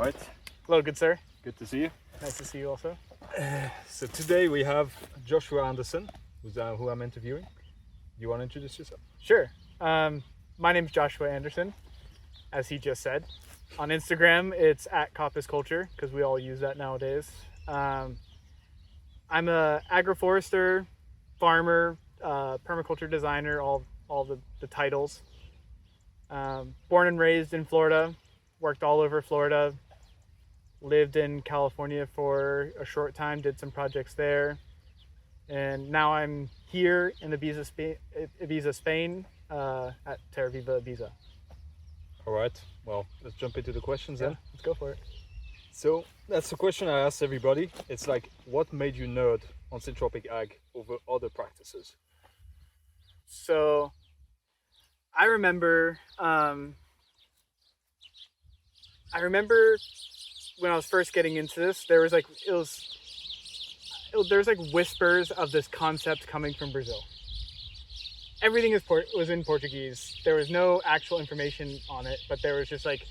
right. Hello, good sir. Good to see you. Nice to see you also. So today we have Joshua Andersen, who I'm interviewing. You want to introduce yourself? Sure. My name's Joshua Andersen, as he just said. On Instagram, it's @CoppusCulture, because we all use that nowadays. I'm a agroforester, farmer, permaculture designer, all the titles. Born and raised in Florida, worked all over Florida, lived in California for a short time, did some projects there. And now I'm here in Ibiza, Spain, at Terra Viva Ibiza. All right. Well, let's jump into the questions then. Let's go for it. So that's the question I ask everybody. It's like, what made you nerd on SYNTROPIC Ag over other practices? So I remember when I was first getting into this, there was like there's like whispers of this concept coming from Brazil. Everything was in Portuguese. There was no actual information on it, but there was just like,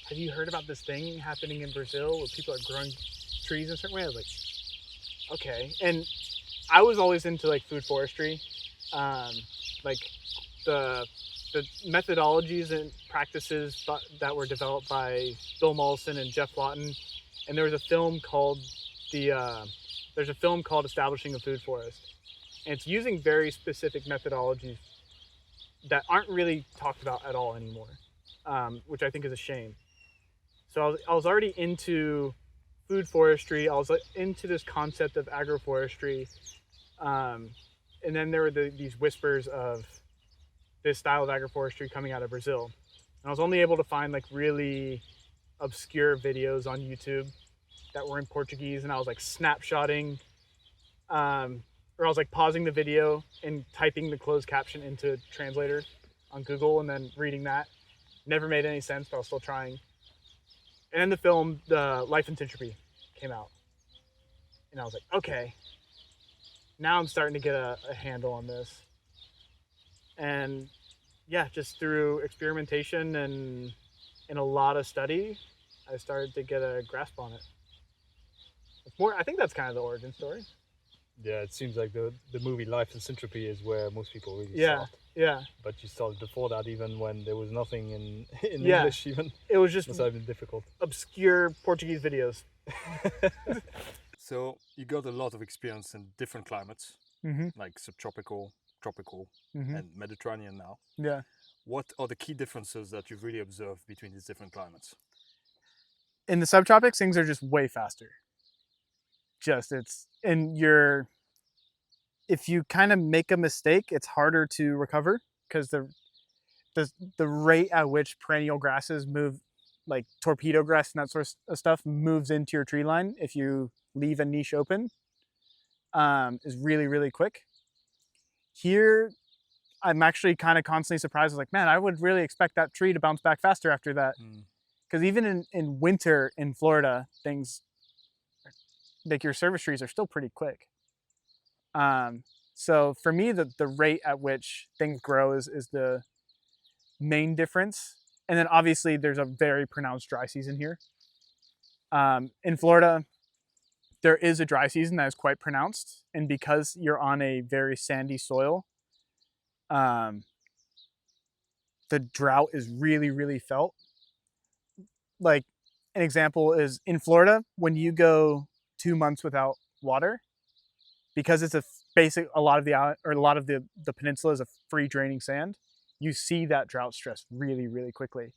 have you heard about this thing happening in Brazil where people are growing trees in a certain way? I was like, okay. And I was always into like food forestry, like the methodologies and practices that were developed by Bill Mollison and Jeff Lawton. And there was a film called Establishing a Food Forest. And it's using very specific methodologies that aren't really talked about at all anymore, which I think is a shame. So I was already into food forestry. I was into this concept of agroforestry. And then there were these whispers of this style of agroforestry coming out of Brazil. And I was only able to find like really obscure videos on YouTube that were in Portuguese, and I was like snapshotting, or I was like pausing the video and typing the closed caption into translator on Google and then reading that. Never made any sense, but I was still trying. And then the film, The Life in Syntropy, came out. And I was like, okay, now I'm starting to get a handle on this. And yeah, just through experimentation and a lot of study, I started to get a grasp on it. I think that's kind of the origin story. Yeah, it seems like the movie Life in Syntropy is where most people really start. Yeah. But you started before that, even when there was nothing in Yeah. English even. It was just must have been difficult. Obscure Portuguese videos. So you got a lot of experience in different climates, like subtropical, tropical, and Mediterranean now. Yeah. What are the key differences that you've really observed between these different climates? In the subtropics, things are just way faster. If you kind of make a mistake, it's harder to recover because the rate at which perennial grasses move, like torpedo grass and that sort of stuff, moves into your tree line if you leave a niche open, is really, really quick. Here, I'm actually kind of constantly surprised. I was like, man, I would really expect that tree to bounce back faster after that. Because even in winter in Florida, things like your service trees are still pretty quick. So for me, the rate at which things grow is the main difference. And then obviously there's a very pronounced dry season here. In Florida, there is a dry season that is quite pronounced. And because you're on a very sandy soil, the drought is really, really felt. Like an example is in Florida, when you go 2 months without water, because it's a lot of the peninsula is a free draining sand, you see that drought stress really, really quickly.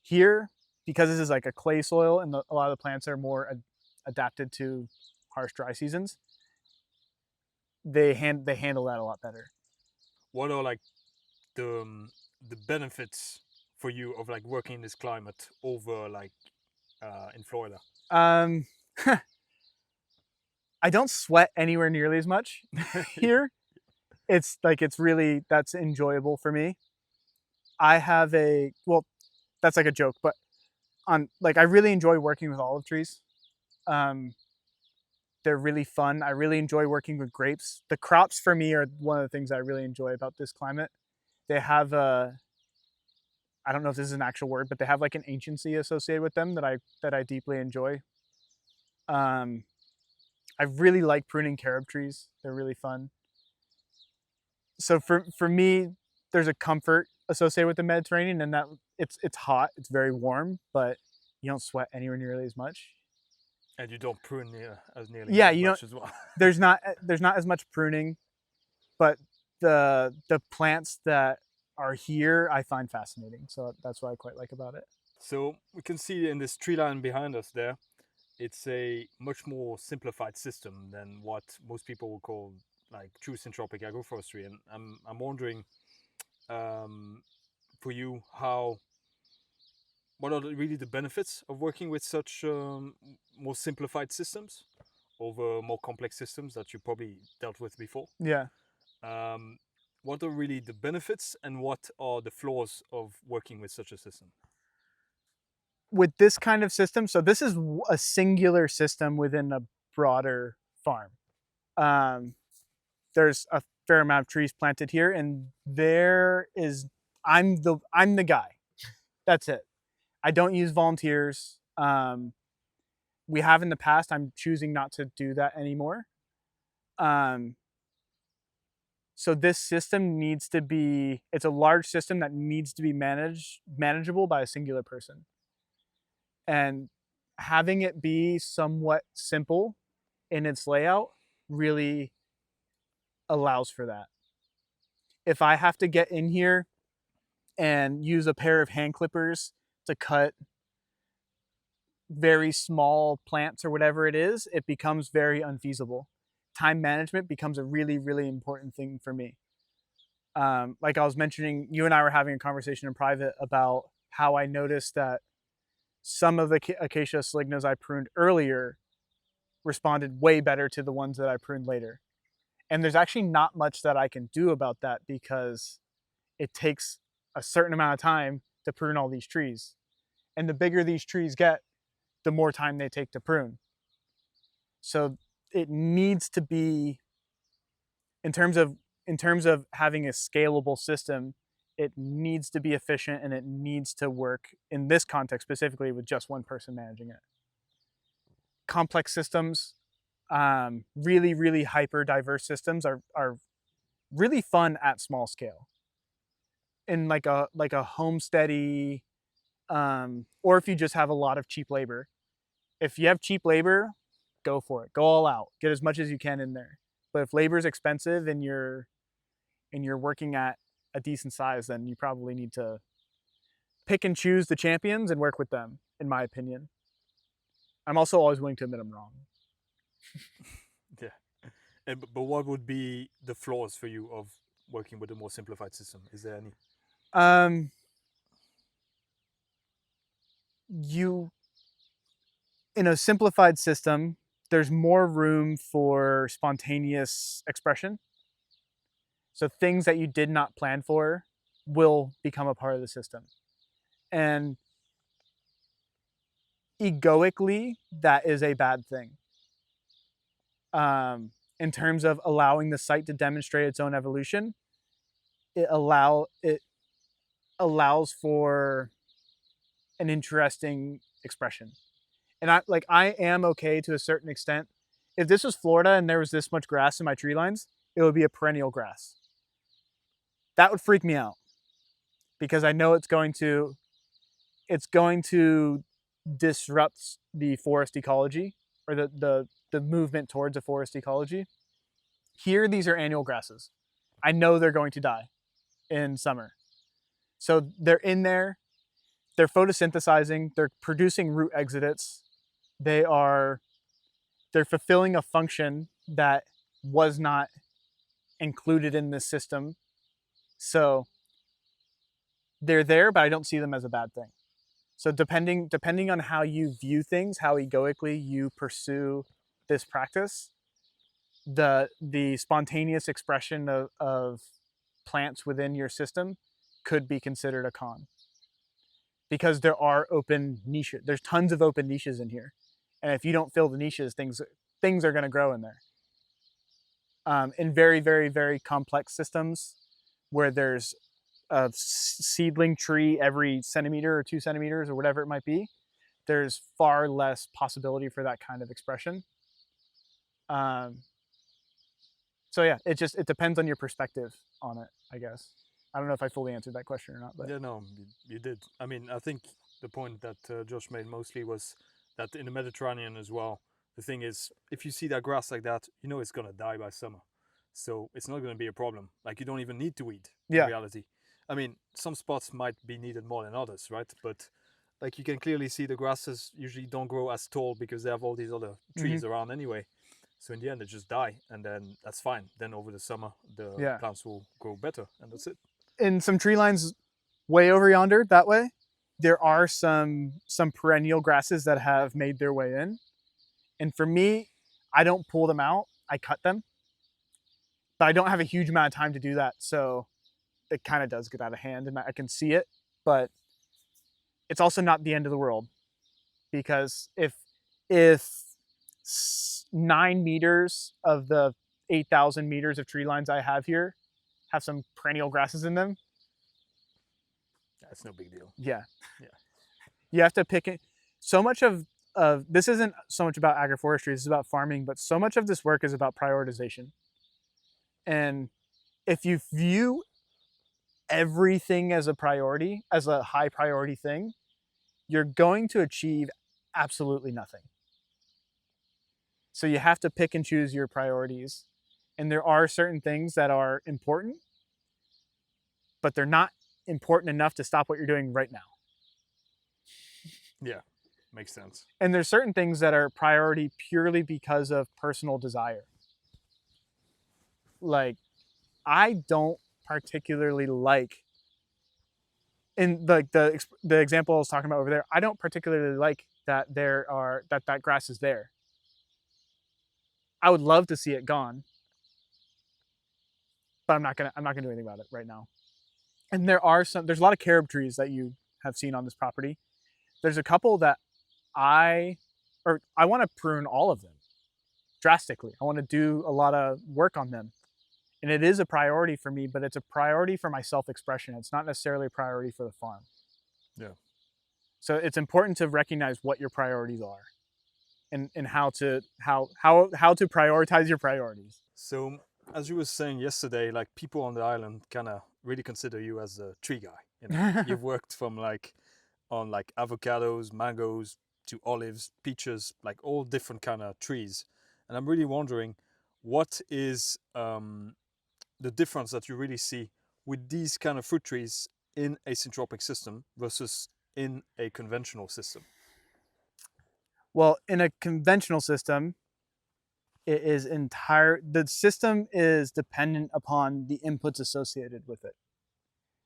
Here, because this is like a clay soil and a lot of the plants are more adapted to harsh dry seasons, they handle that a lot better. What are like the benefits for you of like working in this climate over like in Florida? I don't sweat anywhere nearly as much here. It's really, that's enjoyable for me. I have that's like a joke, but I really enjoy working with olive trees. They're really fun. I really enjoy working with grapes. The crops for me are one of the things I really enjoy about this climate. They have I don't know if this is an actual word, but they have like an anciency associated with them that I deeply enjoy. Um, I really like pruning carob trees. They're really fun. So for me, there's a comfort associated with the Mediterranean, and that it's hot, it's very warm, but you don't sweat anywhere nearly as much. And you don't prune as nearly Yeah, as you know, much as well. there's not as much pruning, but the plants that are here I find fascinating. So that's what I quite like about it. So we can see in this tree line behind us there, it's a much more simplified system than what most people would call like true syntropic agroforestry. And I'm wondering, um, for you, how what are really the benefits of working with such more simplified systems over more complex systems that you probably dealt with before? Yeah. Um, what are really the benefits and what are the flaws of working with such a system? With this kind of system, so this is a singular system within a broader farm. Um, there's a fair amount of trees planted here, and there is I'm the guy. That's it. I don't use volunteers. We have in the past. I'm choosing not to do that anymore. Um, so this system needs to be. It's a large system that needs to be manageable by a singular person, and having it be somewhat simple in its layout really allows for that. If I have to get in here and use a pair of hand clippers to cut very small plants or whatever it is, it becomes very unfeasible. Time management becomes a really, really important thing for me. Like I was mentioning, you and I were having a conversation in private about how I noticed that some of the acacia slignas I pruned earlier responded way better to the ones that I pruned later. And there's actually not much that I can do about that because it takes a certain amount of time to prune all these trees. And the bigger these trees get, the more time they take to prune. So it needs to be, in terms of having a scalable system, it needs to be efficient and it needs to work in this context specifically with just one person managing it. Complex systems, really, really hyper diverse systems are really fun at small scale. In like a homesteady, or if you just have a lot of cheap labor. If you have cheap labor, go for it. Go all out. Get as much as you can in there. But if labor is expensive and you're working at a decent size, then you probably need to pick and choose the champions and work with them, in my opinion. I'm also always willing to admit I'm wrong. Yeah. But what would be the flaws for you of working with a more simplified system? Is there any? You In a simplified system, there's more room for spontaneous expression. So things that you did not plan for will become a part of the system. And egoically, that is a bad thing. In terms of allowing the site to demonstrate its own evolution, it allows for an interesting expression. And I am okay to a certain extent. If this was Florida and there was this much grass in my tree lines, it would be a perennial grass. That would freak me out because I know it's going to disrupt the forest ecology or the movement towards a forest ecology. Here, these are annual grasses. I know they're going to die in summer. So they're in there, they're photosynthesizing, they're producing root exudates, they're fulfilling a function that was not included in this system. So they're there, but I don't see them as a bad thing. So depending on how you view things, how egoically you pursue this practice, the spontaneous expression of plants within your system could be considered a con. Because there are open niches. There's tons of open niches in here. And if you don't fill the niches, things are going to grow in there. In very, very, very complex systems where there's seedling tree every centimeter or 2 centimeters or whatever it might be, there's far less possibility for that kind of expression. So yeah, it depends on your perspective on it, I guess. I don't know if I fully answered that question or not, but Yeah, no, you did. I mean, I think the point that Josh made mostly was that in the Mediterranean as well, the thing is, if you see that grass like that, you know it's gonna die by summer, so it's not gonna be a problem. Like you don't even need to weed in yeah, reality. I mean, some spots might be needed more than others, right? But like you can clearly see the grasses usually don't grow as tall because they have all these other trees around anyway. So in the end, they just die, and then that's fine. Then over the summer, the yeah. plants will grow better, and that's it. In some tree lines way over yonder that way, there are some perennial grasses that have made their way in. And for me, I don't pull them out, I cut them. But I don't have a huge amount of time to do that, so it kind of does get out of hand and I can see it, but it's also not the end of the world, because if 9 meters of the 8,000 meters of tree lines I have here have some perennial grasses in them, That's no big deal. yeah, Yeah. you have to pick it. So much of this isn't so much about agroforestry, this is about farming, but so much of this work is about prioritization. And if you view everything as a priority, as a high priority thing, you're going to achieve absolutely nothing. So you have to pick and choose your priorities. And there are certain things that are important, but they're not important enough to stop what you're doing right now. Yeah, makes sense. And there's certain things that are priority purely because of personal desire. Like, I don't particularly like, in the example I was talking about over there, I don't particularly like that that grass is there. I would love to see it gone, but I'm not gonna do anything about it right now. And there's a lot of carob trees that you have seen on this property. There's a couple that I want to prune all of them drastically. I want to do a lot of work on them. And it is a priority for me, but it's a priority for my self-expression. It's not necessarily a priority for the farm. Yeah. So it's important to recognize what your priorities are, and how to prioritize your priorities. So as you were saying yesterday, like people on the island kind of really consider you as a tree guy. You know, you've worked from on avocados, mangoes to olives, peaches, like all different kind of trees. And I'm really wondering, what is the difference that you really see with these kind of fruit trees in a syntropic system versus in a conventional system? Well, in a conventional system, the system is dependent upon the inputs associated with it.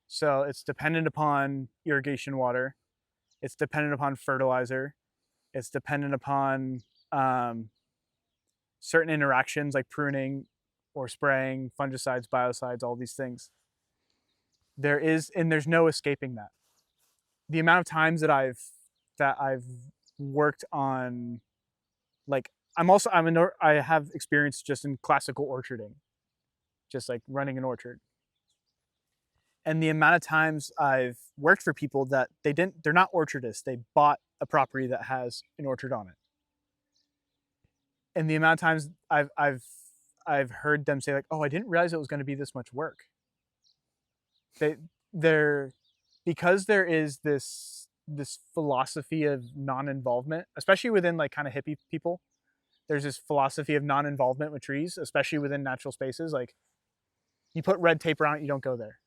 So it's dependent upon irrigation water, it's dependent upon fertilizer, it's dependent upon certain interactions like pruning or spraying, fungicides, biocides, all these things. There's no escaping that. The amount of times that I've worked on, like, I have experience just in classical orcharding, just like running an orchard. And the amount of times I've worked for people that they're not orchardists, they bought a property that has an orchard on it. And the amount of times I've heard them say, like, "Oh, I didn't realize it was going to be this much work." Because there is this philosophy of non-involvement, especially within like kind of hippie people. There's this philosophy of non-involvement with trees, especially within natural spaces. Like, you put red tape around it, you don't go there.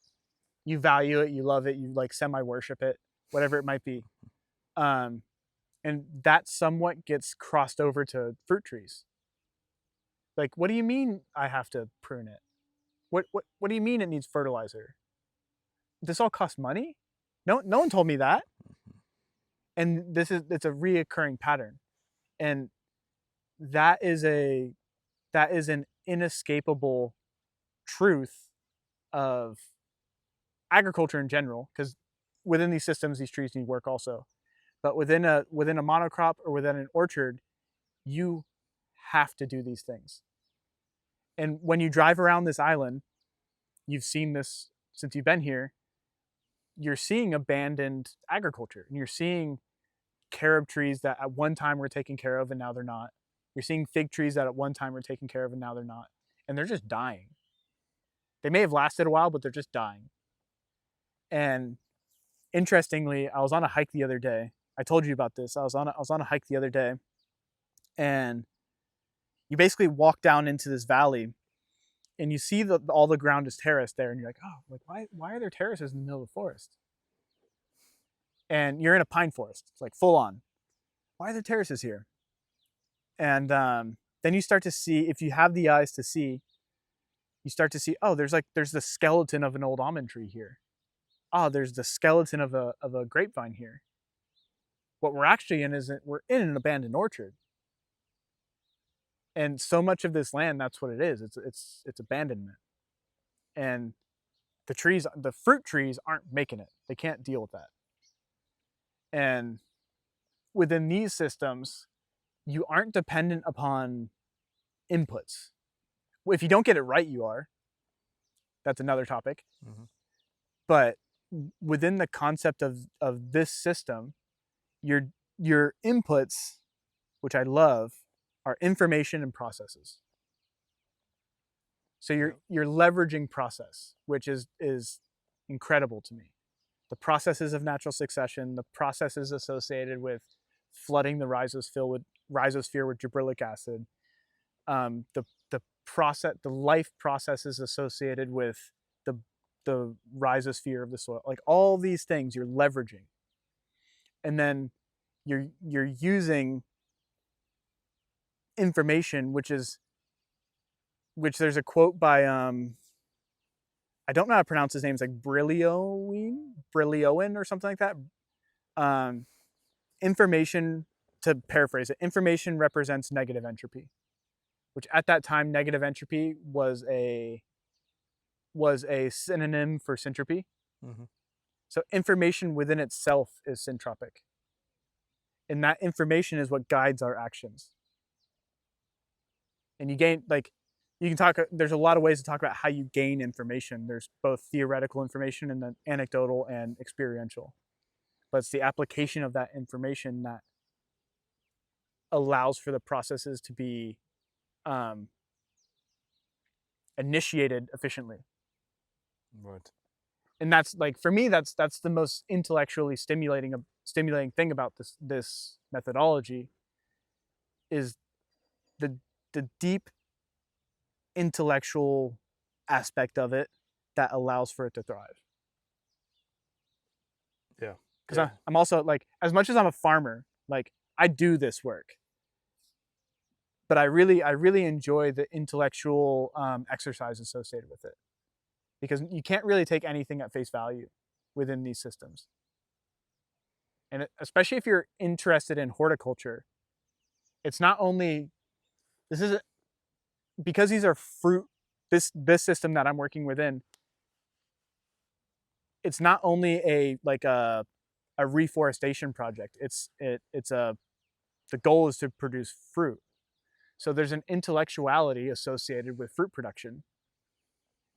You value it, you love it, you like semi-worship it, whatever it might be. And that somewhat gets crossed over to fruit trees. Like, what do you mean I have to prune it? What do you mean it needs fertilizer? This all costs money? No one told me that. And it's a reoccurring pattern. And that is an inescapable truth of agriculture in general, because within these systems these trees need work also. But within a monocrop or within an orchard, you have to do these things. And when you drive around this island, you've seen this since you've been here, you're seeing abandoned agriculture, and you're seeing carob trees that at one time were taken care of and now they're not. You're seeing fig trees that at one time were taken care of and now they're not. And they're just dying. They may have lasted a while, but they're just dying. And interestingly, I was on a hike the other day. I told you about this. I was on a hike the other day, and you basically walk down into this valley, and you see all the ground is terraced there, and you're like, oh, like why are there terraces in the middle of the forest? And you're in a pine forest. It's like full on. Why are there terraces here? And then you start to see, if you have the eyes to see, you start to see, oh, there's the skeleton of an old almond tree here. Oh, there's the skeleton of a grapevine here. What we're actually in is we're in an abandoned orchard. And so much of this land, that's what it is. It's abandonment. And the fruit trees aren't making it. They can't deal with that. And within these systems, you aren't dependent upon inputs. If you don't get it right, you are. That's another topic. Mm-hmm. But within the concept of this system, your inputs, which I love, are information and processes. So you're leveraging process, which is incredible to me. The processes of natural succession, the processes associated with flooding the rhizosphere with gibberellic acid, the life processes associated with the rhizosphere of the soil, like all these things you're leveraging, and then you're using information, which there's a quote by I don't know how to pronounce his name. It's like Brilioin or something like that. Information, to paraphrase it, information represents negative entropy, which at that time, negative entropy was a synonym for syntropy. Mm-hmm. So information within itself is syntropic. And that information is what guides our actions. And you gain, there's a lot of ways to talk about how you gain information. There's both theoretical information and then anecdotal and experiential. But it's the application of that information that allows for the processes to be initiated efficiently. Right. And that's, like, for me, that's the most intellectually stimulating thing about this methodology, is the deep intellectual aspect of it that allows for it to thrive. Yeah. Because I'm also, like, as much as I'm a farmer, like, I do this work, but I really enjoy the intellectual exercise associated with it, because you can't really take anything at face value within these systems. And especially if you're interested in horticulture, it's not only, because these are fruit, this system that I'm working within, it's not only a reforestation project. The goal is to produce fruit. So there's an intellectuality associated with fruit production.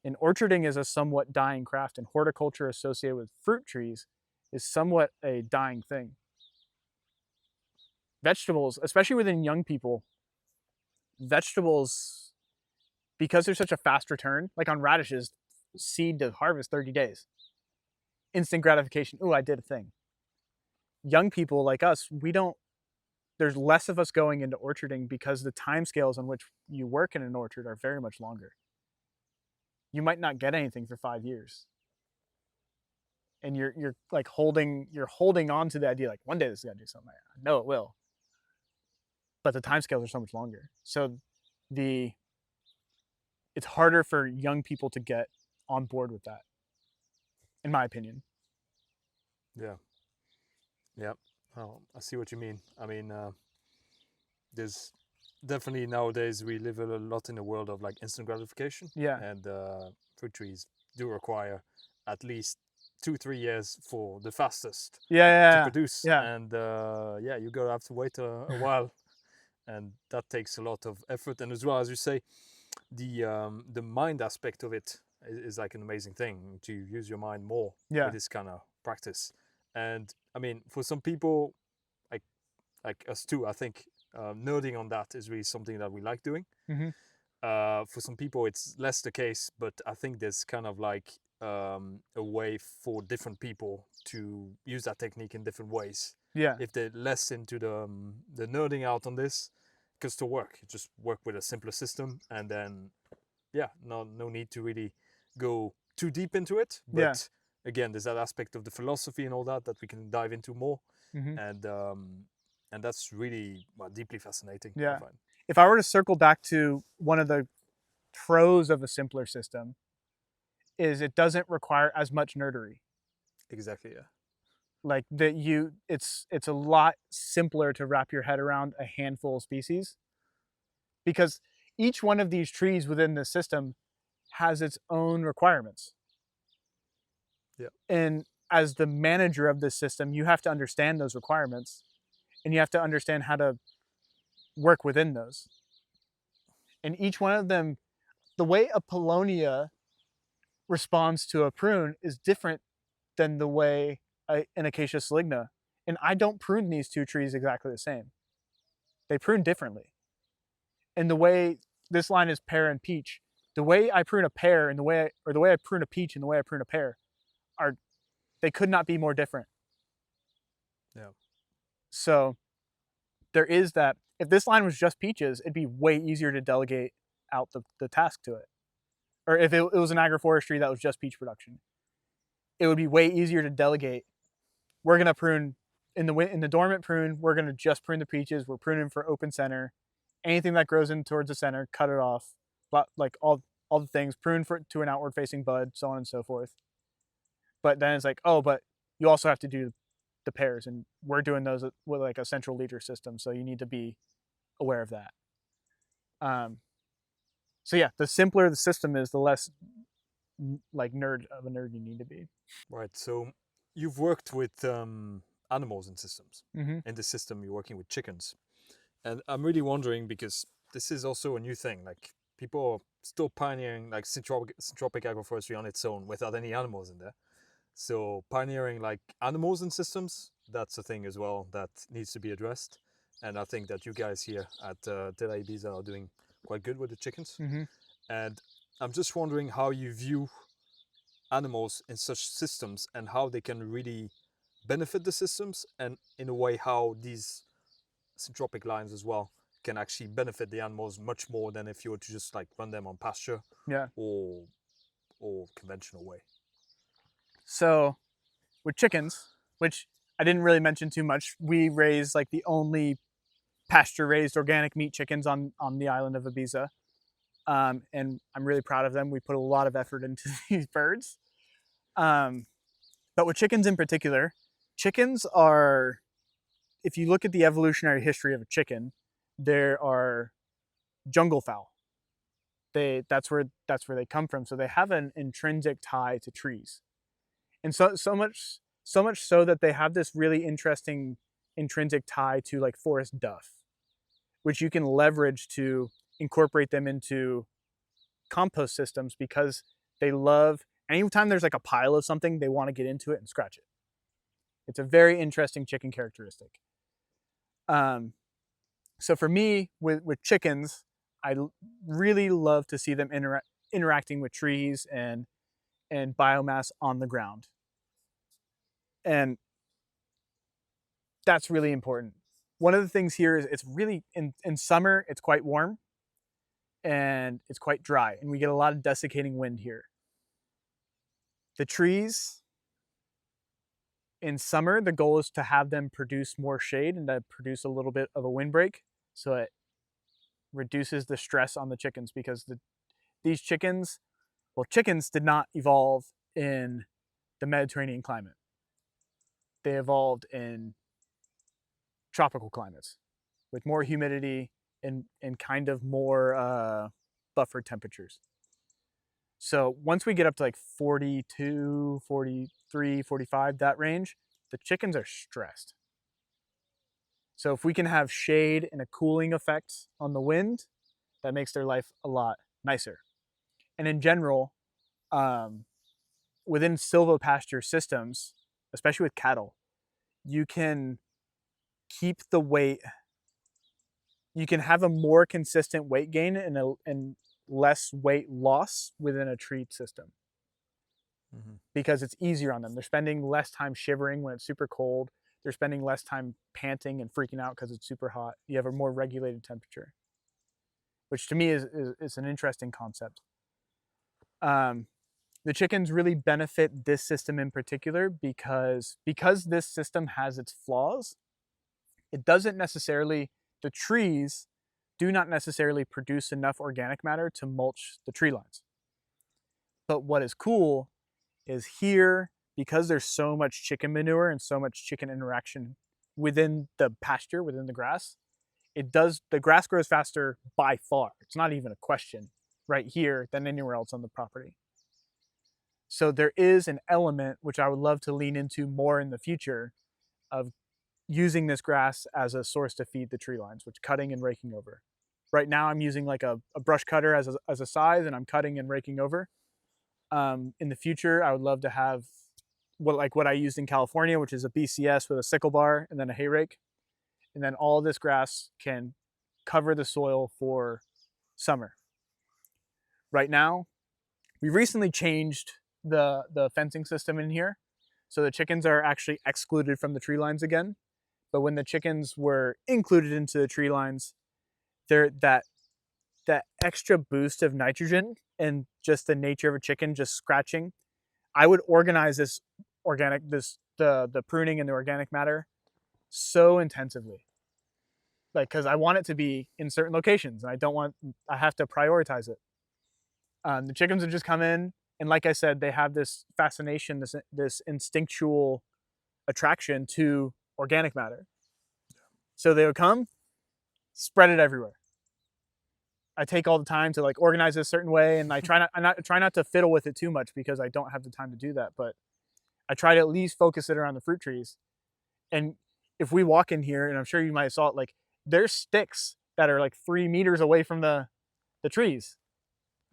And orcharding is a somewhat dying craft, and horticulture associated with fruit trees is somewhat a dying thing. Vegetables, especially within young people, vegetables, because there's such a fast return, like on radishes, seed to harvest 30 days. Instant gratification. Ooh, I did a thing. Young people like us, there's less of us going into orcharding because the timescales on which you work in an orchard are very much longer. You might not get anything for 5 years. And you're holding on to the idea, like, one day this is gonna do something. I know it will. But the timescales are so much longer. So it's harder for young people to get on board with that, in my opinion. Yeah. Yeah. Oh, I see what you mean. I mean, there's definitely, nowadays we live a lot in a world of, like, instant gratification. Yeah. And fruit trees do require at least 2-3 years for the fastest to produce. Yeah. And you're gonna have to wait a while, and that takes a lot of effort. And as well, as you say, the mind aspect of it is like an amazing thing, to use your mind more with this kind of practice. And I mean, for some people, like us too, I think nerding on that is really something that we like doing. Mm-hmm. For some people, it's less the case, but I think there's kind of like a way for different people to use that technique in different ways. Yeah. If they're less into the nerding out on this, because to work, you just work with a simpler system, and then yeah, no need to really go too deep into it. Yeah. But again, there's that aspect of the philosophy and all that that we can dive into more, Mm-hmm. and that's really deeply fascinating. I Yeah. find. If I were to circle back to one of the pros of a simpler system, is it doesn't require as much nerdery. Exactly. Yeah. Like that, it's a lot simpler to wrap your head around a handful of species, because each one of these trees within the system has its own requirements. Yeah. And as the manager of this system, you have to understand those requirements, and you have to understand how to work within those. And each one of them, the way a paulownia responds to a prune is different than the way an acacia saligna. And I don't prune these two trees exactly the same. They prune differently. And the way this line is pear and peach, the way I prune a pear and the way I prune a peach and the way I prune a pear they could not be more different. Yeah. So there is that. If this line was just peaches, it'd be way easier to delegate out the task to it. Or if it was an agroforestry that was just peach production, it would be way easier to delegate. We're gonna prune in the dormant prune. We're gonna just prune the peaches. We're pruning for open center. Anything that grows in towards the center, cut it off. But like all the things, prune to an outward facing bud, so on and so forth. But then it's like, oh, but you also have to do the pears, and we're doing those with like a central leader system, so you need to be aware of that. So yeah, the simpler the system is, the less like nerd of a nerd you need to be. Right. So you've worked with animals in systems. Mm-hmm. In the system, you're working with chickens, and I'm really wondering because this is also a new thing. Like people are still pioneering like syntropic agroforestry on its own without any animals in there. So pioneering like animals in systems, that's a thing as well that needs to be addressed. And I think that you guys here at Terra Ibiza are doing quite good with the chickens. Mm-hmm. And I'm just wondering how you view animals in such systems and how they can really benefit the systems, and in a way how these syntropic lines as well can actually benefit the animals much more than if you were to just like run them on pasture Yeah. or conventional way. So with chickens, which I didn't really mention too much, we raise like the only pasture raised organic meat chickens on the island of Ibiza. And I'm really proud of them. We put a lot of effort into these birds. But with chickens in particular, chickens are, if you look at the evolutionary history of a chicken, there are jungle fowl. That's where they come from. So they have an intrinsic tie to trees, and so much so that they have this really interesting intrinsic tie to like forest duff, which you can leverage to incorporate them into compost systems, because they love, anytime there's like a pile of something, they want to get into it and scratch it. It's a very interesting chicken characteristic. So for me, with chickens, I really love to see them interacting with trees and biomass on the ground. And that's really important. One of the things here is it's really, in summer, it's quite warm and it's quite dry, and we get a lot of desiccating wind here. The trees, in summer, the goal is to have them produce more shade and to produce a little bit of a windbreak, so it reduces the stress on the chickens, because these chickens, well, chickens did not evolve in the Mediterranean climate. They evolved in tropical climates with more humidity and kind of more buffered temperatures. So once we get up to like 42, 43, 45, that range, the chickens are stressed. So if we can have shade and a cooling effect on the wind, that makes their life a lot nicer. And in general, within silvopasture systems, especially with cattle, you can keep the weight. You can have a more consistent weight gain and less weight loss within a tree system because it's easier on them. They're spending less time shivering when it's super cold. They're spending less time panting and freaking out because it's super hot. You have a more regulated temperature, which to me is an interesting concept. The chickens really benefit this system in particular because this system has its flaws. It doesn't necessarily, the trees do not necessarily produce enough organic matter to mulch the tree lines. But what is cool is here, because there's so much chicken manure and so much chicken interaction within the pasture, within the grass, the grass grows faster by far. It's not even a question right here than anywhere else on the property. So there is an element which I would love to lean into more in the future of using this grass as a source to feed the tree lines, which cutting and raking over. Right now I'm using like a brush cutter as a size, and I'm cutting and raking over. In the future, I would love to have what I used in California, which is a BCS with a sickle bar and then a hay rake. And then all this grass can cover the soil for summer. Right now, we recently changed the fencing system in here. So the chickens are actually excluded from the tree lines again. But when the chickens were included into the tree lines, that extra boost of nitrogen and just the nature of a chicken just scratching, I would organize the pruning and the organic matter so intensively. Like, because I want it to be in certain locations, and I have to prioritize it. The chickens would just come in, and like I said, they have this fascination, this instinctual attraction to organic matter. So they would come, spread it everywhere. I take all the time to like organize it a certain way, and I try not to fiddle with it too much because I don't have the time to do that. But I try to at least focus it around the fruit trees. And if we walk in here, and I'm sure you might have saw it, like there's sticks that are like 3 meters away from the trees.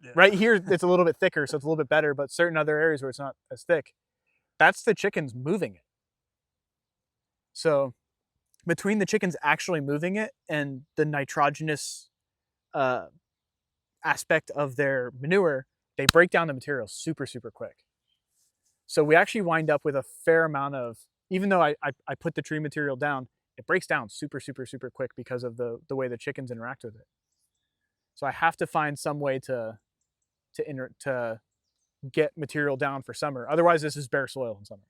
Yeah. Right here, it's a little bit thicker, so it's a little bit better. But certain other areas where it's not as thick, that's the chickens moving it. So between the chickens actually moving it and the nitrogenous aspect of their manure, they break down the material super, super quick. So we actually wind up with a fair amount of, even though I put the tree material down, it breaks down super, super, super quick because of the way the chickens interact with it. So I have to find some way to get material down for summer. Otherwise, this is bare soil in summer.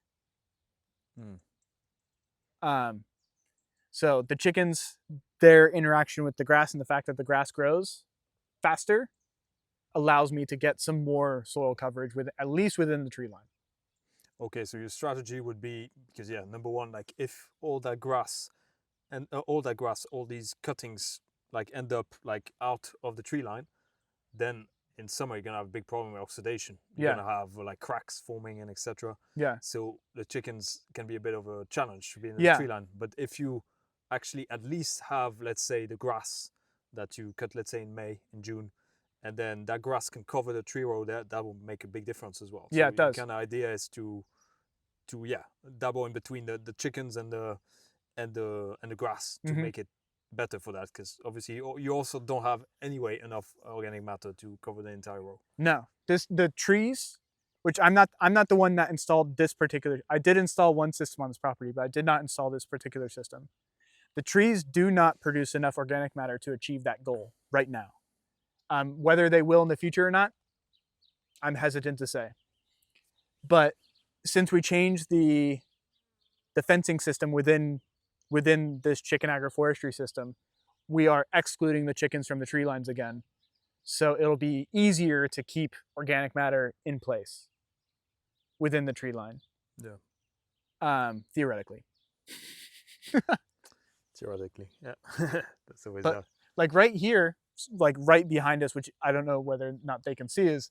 So the chickens, their interaction with the grass and the fact that the grass grows faster allows me to get some more soil coverage at least within the tree line. Okay, so your strategy would be, because yeah, number one, like if all these cuttings like end up like out of the tree line, then in summer you're gonna have a big problem with oxidation. You're gonna have like cracks forming and etc. Yeah. So the chickens can be a bit of a challenge to be in the tree line. But if you actually at least have, let's say, the grass that you cut, let's say in May, in June, and then that grass can cover the tree row, that will make a big difference as well. Yeah, so it does. The kind of idea is to dabble in between the chickens and the grass to make it better for that, because obviously you also don't have anyway enough organic matter to cover the entire row. No, the trees, which I'm not the one that installed this particular. I did install one system on this property, but I did not install this particular system. The trees do not produce enough organic matter to achieve that goal right now. Whether they will in the future or not, I'm hesitant to say. But since we changed the fencing system within this chicken agroforestry system, we are excluding the chickens from the tree lines again. So it'll be easier to keep organic matter in place within the tree line. Yeah. Theoretically. Theoretically, yeah. That's always that. Like right here, like right behind us, which I don't know whether or not they can see, is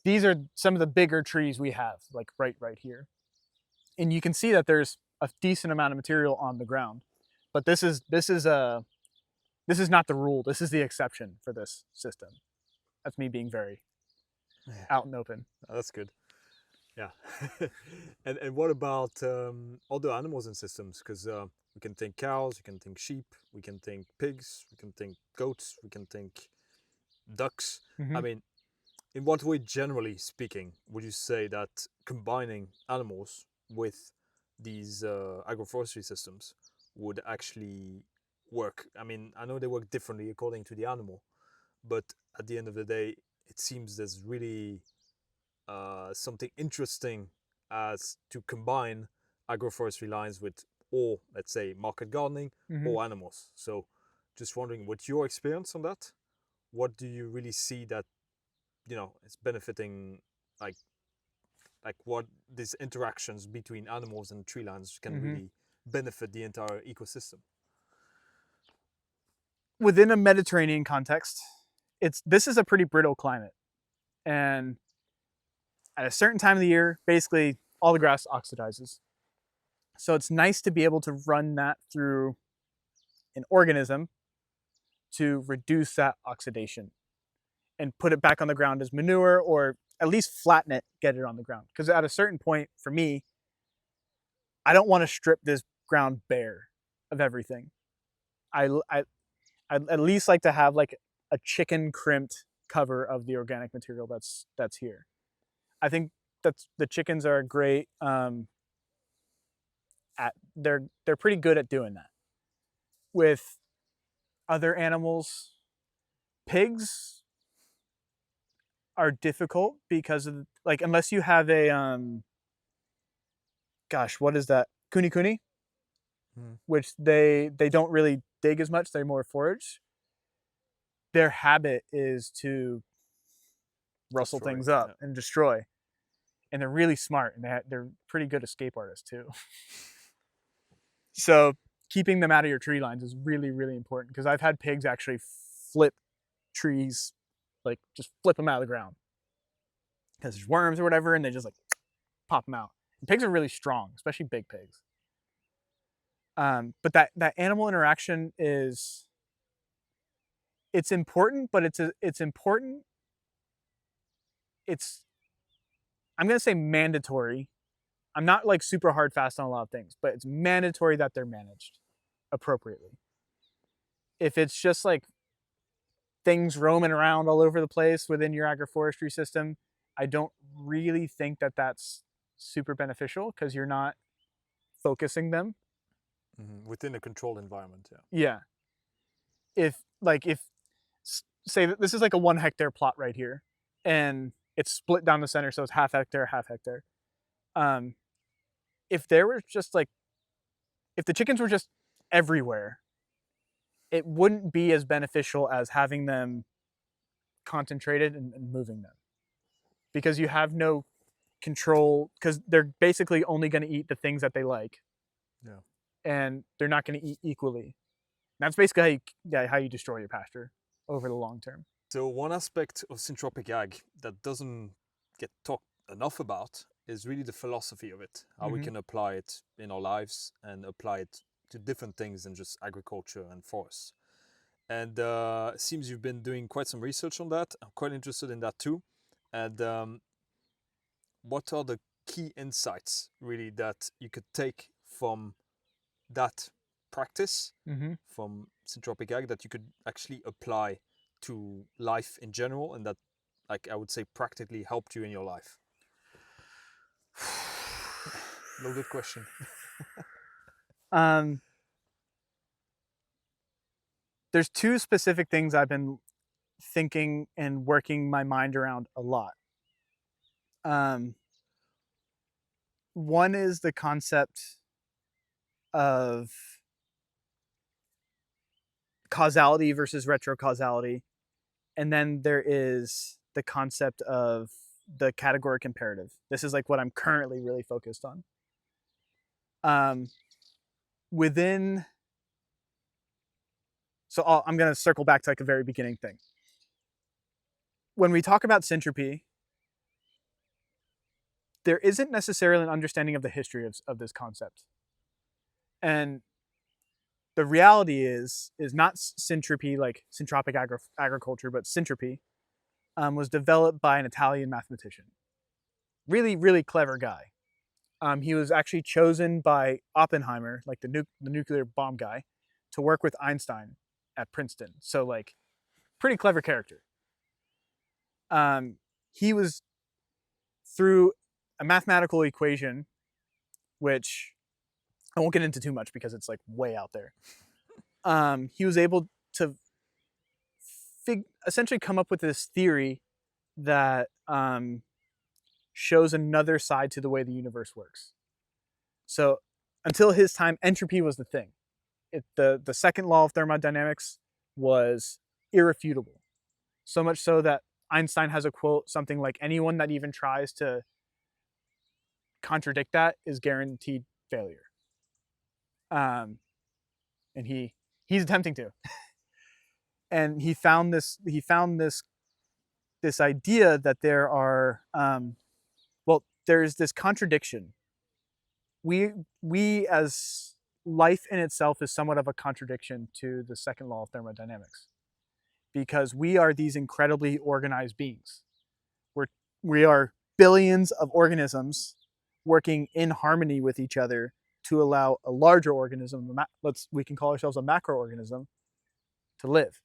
these are some of the bigger trees we have, like right here. And you can see that there's a decent amount of material on the ground. But this is not the rule. This is the exception for this system. That's me being very out and open. That's good. Yeah. And what about other animals and systems? Because we can think cows, we can think sheep, we can think pigs, we can think goats, we can think ducks. I Mm-hmm. mean, in what way, generally speaking, would you say that combining animals with these agroforestry systems would actually work? I mean, I know they work differently according to the animal, but at the end of the day, it seems there's really something interesting as to combine agroforestry lines with, or let's say, market gardening Mm-hmm. or animals. So, just wondering, what's your experience on that? What do you really see that is benefiting, like what these interactions between animals and tree lines can Mm-hmm. really benefit the entire ecosystem? Within a Mediterranean context, this is a pretty brittle climate, and at a certain time of the year, basically all the grass oxidizes. So it's nice to be able to run that through an organism to reduce that oxidation and put it back on the ground as manure, or at least flatten it, get it on the ground. Because at a certain point, for me, I don't want to strip this ground bare of everything. I I'd at least like to have like a chicken crimped cover of the organic material that's here. I think that's the chickens are great at they're pretty good at doing that. With other animals, pigs are difficult because of like unless you have a gosh, what is that? Kuni kuni, Mm. which they don't really dig as much, they're more forage. Their habit is to rustle Destroy. things up Yeah. and destroy. And they're really smart and they're pretty good escape artists too. So keeping them out of your tree lines is really, really important because I've had pigs actually flip trees, like just flip them out of the ground because there's worms or whatever, and they just like pop them out. And pigs are really strong, especially big pigs. But that animal interaction is it's important, but it's important. It's I'm gonna say mandatory. I'm not like super hard fast on a lot of things, but it's mandatory that they're managed appropriately. If it's just like things roaming around all over the place within your agroforestry system, I don't really think that that's super beneficial because you're not focusing them. Within a controlled environment. Yeah. Yeah. If say that this is like a 1 hectare plot right here and it's split down the center, so it's half hectare, half hectare. Um, if there were just like, if the chickens were just everywhere, it wouldn't be as beneficial as having them concentrated and moving them because you have no control because they're basically only going to eat the things that they like. Yeah. And they're not going to eat equally. That's basically how you destroy your pasture over the long term. So one aspect of syntropic ag that doesn't get talked enough about is really the philosophy of it, how we Mm-hmm. can apply it in our lives and apply it to different things than just agriculture and forests. And it seems you've been doing quite some research on that. I'm quite interested in that too. And what are the key insights really that you could take from that practice, Mm-hmm. from syntropic ag, that you could actually apply to life in general, and that, like, I would say, practically helped you in your life? Loaded question. um, there's two specific things I've been thinking and working my mind around a lot. Um, one is the concept of causality versus retrocausality, and then there is the concept of the categoric imperative. This is like what I'm currently really focused on. Within so I'm going to circle back to like a very beginning thing. When we talk about syntropy, there isn't necessarily an understanding of the history of this concept. And the reality is not syntropy like syntropic agriculture, but syntropy was developed by an Italian mathematician. really, really clever guy. He was actually chosen by Oppenheimer, like the nuclear bomb guy, to work with Einstein at Princeton. So like, pretty clever character. He was through a mathematical equation, which I won't get into too much because it's like way out there. He was able to essentially come up with this theory that shows another side to the way the universe works. So until his time, entropy was the thing. The second law of thermodynamics was irrefutable. So much so that Einstein has a quote, something like, anyone that even tries to contradict that is guaranteed failure. And he's attempting to. And he found this idea that there are there's this contradiction. We as life in itself is somewhat of a contradiction to the second law of thermodynamics, because we are these incredibly organized beings. We are billions of organisms working in harmony with each other to allow a larger organism, we can call ourselves a macroorganism, to live.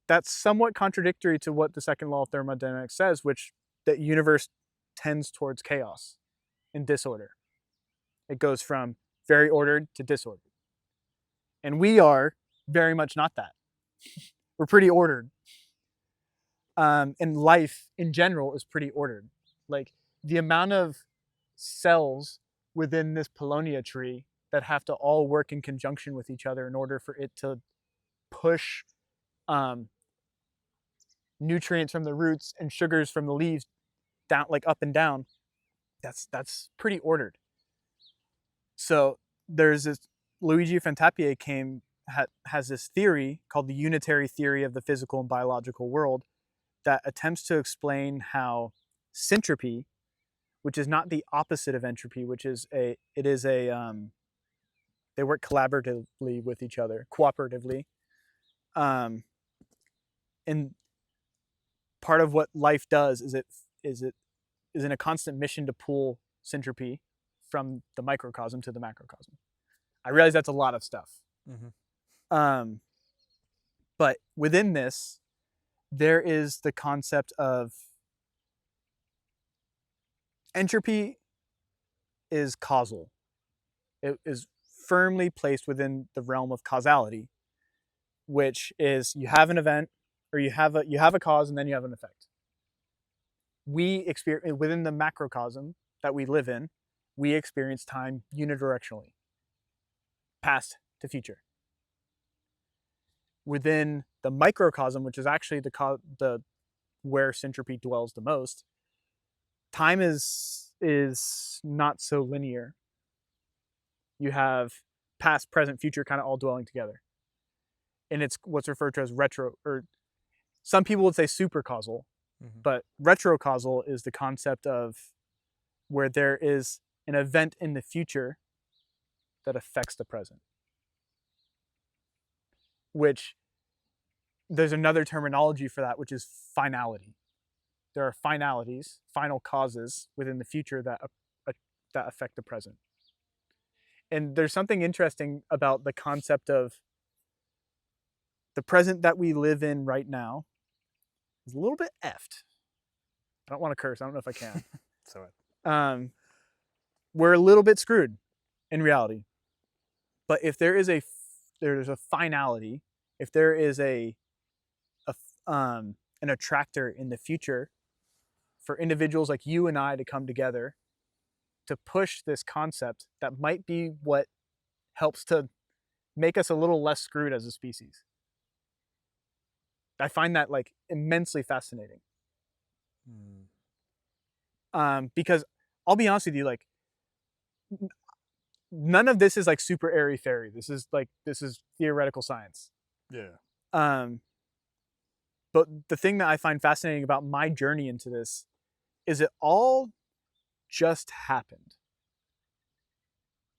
That's somewhat contradictory to what the second law of thermodynamics says, which the universe tends towards chaos and disorder. It goes from very ordered to disordered. And we are very much not that. We're pretty ordered. And life in general is pretty ordered. Like, the amount of cells within this Paulownia tree that have to all work in conjunction with each other in order for it to push nutrients from the roots and sugars from the leaves down, like up and down, that's pretty ordered. So there's this, Luigi Fantapie has this theory called the unitary theory of the physical and biological world that attempts to explain how syntropy, which is not the opposite of entropy, they work collaboratively with each other, cooperatively. And part of what life does is it is in a constant mission to pull syntropy from the microcosm to the macrocosm. I realize that's a lot of stuff. Mm-hmm. But within this, there is the concept of entropy is causal. It is firmly placed within the realm of causality, which is you have an event, or you have a cause and then you have an effect. We experience within the macrocosm that we live in, we experience time unidirectionally, past to future. Within the microcosm, which is actually the where syntropy dwells the most, time is not so linear. You have past, present, future kind of all dwelling together. And it's what's referred to as retro, or some people would say supercausal, mm-hmm. But retrocausal is the concept of where there is an event in the future that affects the present. Which there's another terminology for that, which is finality. There are finalities, final causes within the future that affect the present. And there's something interesting about the concept of the present that we live in right now is a little bit effed. I don't want to curse. I don't know if I can. Sorry. We're a little bit screwed in reality. But if there's a finality, if there is an attractor in the future for individuals like you and I to come together to push this concept, that might be what helps to make us a little less screwed as a species. I find that like immensely fascinating. Because I'll be honest with you, like, none of this is like super airy fairy. This is theoretical science. Yeah. But the thing that I find fascinating about my journey into this is it all just happened.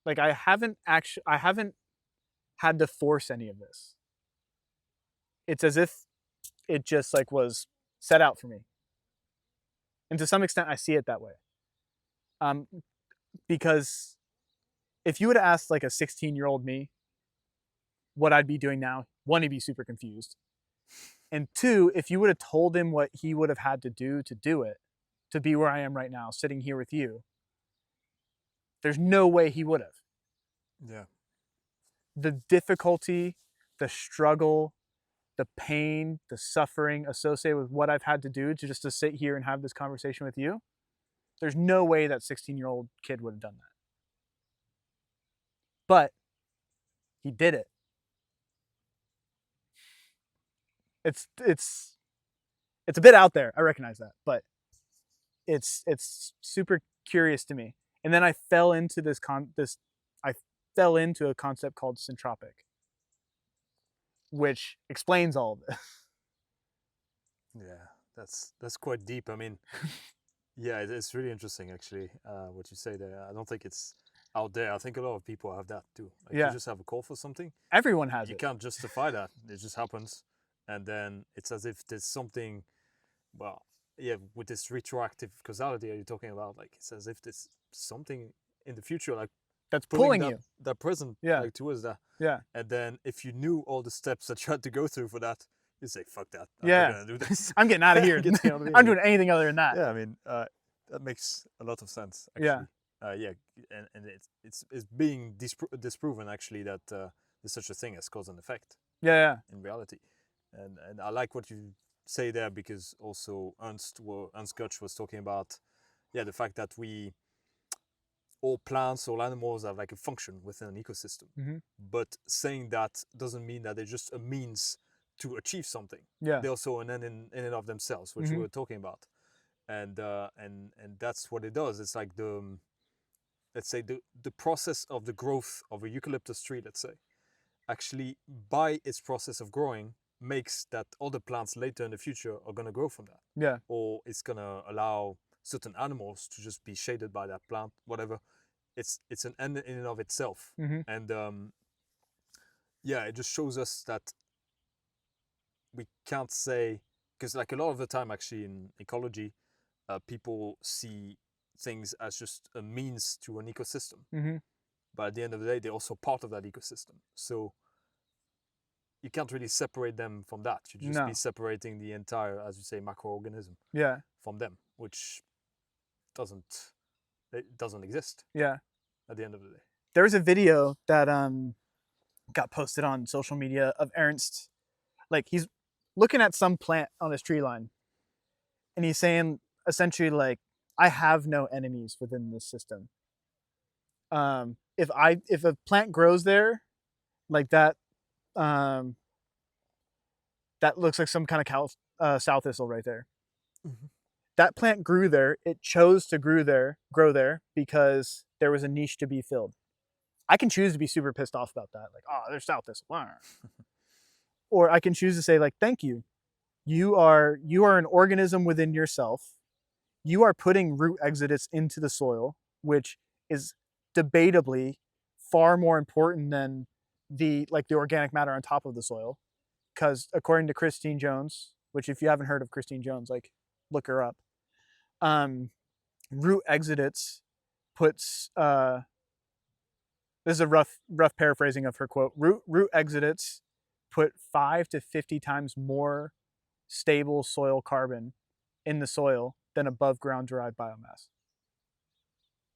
Like, I haven't had to force any of this. It's as if it just like was set out for me. And to some extent, I see it that way. Because if you would have asked like a 16-year-old me what I'd be doing now, one, he'd be super confused. And two, if you would have told him what he would have had to do it, to be where I am right now, sitting here with you, there's no way he would have. Yeah. The difficulty, the struggle, the pain, the suffering associated with what I've had to do to just to sit here and have this conversation with you, there's no way that 16-year-old kid would have done that. But he did it. It's a bit out there. I recognize that, but it's super curious to me. And then I fell into a concept called syntropic, which explains all of this. Yeah, that's quite deep. I mean, yeah, it's really interesting actually, what you say there. I don't think it's out there. I think a lot of people have that too. Like Yeah. you just have a call for something. Everyone has You it. can't justify that. It just happens. And then it's as if there's something, well, yeah, with this retroactive causality are you talking about? Like it's as if there's something in the future, like That's pulling that, you. that present, Yeah. like towards that. Yeah. And then if you knew all the steps that you had to go through for that, you say, fuck that. I'm Yeah. not gonna do this. I'm getting out of here. Get out of here. I'm doing anything other than that. Yeah, I mean, that makes a lot of sense. Actually. Yeah, and it's being disproven actually that there's such a thing as cause and effect. Yeah. In reality, and I like what you say there, because also Ernst Gutsch was talking about, the fact that all plants, all animals have like a function within an ecosystem. Mm-hmm. But saying that doesn't mean that they're just a means to achieve something. Yeah. They're also an end in and of themselves, which we were talking about, and that's what it does. It's like let's say the process of the growth of a eucalyptus tree, let's say, actually by its process of growing makes that other plants later in the future are going to grow from that. Yeah. Or it's going to allow certain animals to just be shaded by that plant, whatever. It's an end in and of itself. Mm-hmm. And it just shows us that we can't say, because like a lot of the time actually in ecology, people see things as just a means to an ecosystem. Mm-hmm. But at the end of the day, they're also part of that ecosystem. So you can't really separate them from that. You'd just be separating the entire, as you say, macroorganism from them, which doesn't exist. Yeah. At the end of the day. There was a video that got posted on social media of Ernst. Like he's looking at some plant on his tree line, and he's saying essentially like, I have no enemies within this system. If a plant grows there, like that, that looks like some kind of sow thistle right there. Mm-hmm. That plant grew there. It chose to grow there because there was a niche to be filled. I can choose to be super pissed off about that. Like, oh, there's sow thistle. Or I can choose to say like, thank you. You are an organism within yourself. You are putting root exudates into the soil, which is debatably far more important than the organic matter on top of the soil. Because according to Christine Jones, which if you haven't heard of Christine Jones, like look her up, root exudates puts, this is a rough paraphrasing of her quote, root exudates put 5 to 50 times more stable soil carbon in the soil than above ground derived biomass.